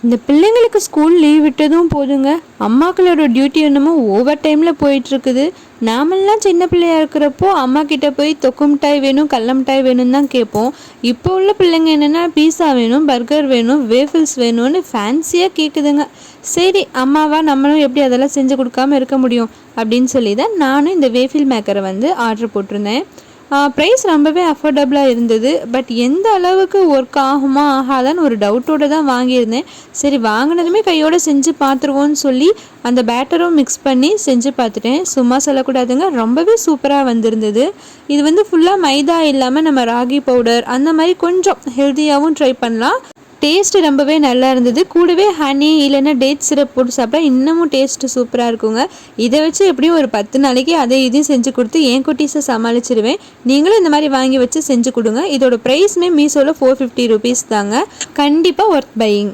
இந்த பிள்ளைங்களுக்கு school leave விட்டதும் போதுங்க, அம்மாக்களோட டியூட்டி என்னமோ ஓவர் டைமில் போயிட்டுருக்குது. நாமெல்லாம் சின்ன பிள்ளையா இருக்கிறப்போ அம்மா கிட்ட போய் தொக்கு மிட்டாய் வேணும், கடல மிட்டாய் வேணும்னு தான் கேட்போம். இப்போ உள்ள பிள்ளைங்க என்னென்னா பீஸா வேணும், பர்கர் வேணும், வேஃபில்ஸ் வேணும்னு ஃபேன்சியாக கேட்குதுங்க. சரி, அம்மாவா நம்மளும் எப்படி அதெல்லாம் செஞ்சு கொடுக்காம இருக்க முடியும் அப்படின்னு சொல்லி தான் நானும் இந்த வேஃபில் மேக்கரை வந்து ஆர்டர் போட்டிருந்தேன். ப்ரைஸ் ரொம்பவே அஃபோர்டபுளாக இருந்தது. பட் எந்த அளவுக்கு ஒர்க் ஆகுமா ஆகாதான்னு ஒரு டவுட்டோடு தான் வாங்கியிருந்தேன். சரி, வாங்கினதுமே கையோடு செஞ்சு பார்த்துருவோன்னு சொல்லி அந்த பேட்டரும் மிக்ஸ் பண்ணி செஞ்சு பார்த்துட்டேன். சும்மா சொல்லக்கூடாதுங்க, ரொம்பவே சூப்பராக வந்திருந்தது. இது வந்து ஃபுல்லாக மைதா இல்லாமல் நம்ம ராகி பவுடர் அந்த மாதிரி கொஞ்சம் ஹெல்த்தியாகவும் ட்ரை பண்ணலாம். டேஸ்ட்டு ரொம்பவே நல்லா இருந்தது. கூடவே ஹனி இல்லைன்னா டேட் சிரப் போட்டு சாப்பிட்டா இன்னமும் டேஸ்ட்டு சூப்பராக இருக்குங்க. இதை வச்சு எப்படியும் ஒரு 10 நாளைக்கு அதை இதையும் செஞ்சு கொடுத்து என் குட்டீஸை சமாளிச்சிடுவேன். நீங்களும் இந்த மாதிரி வாங்கி வச்சு செஞ்சு கொடுங்க. இதோட ப்ரைஸுமே மீஷோவில் 450 rupees தாங்க. கண்டிப்பாக ஒர்த் பையிங்.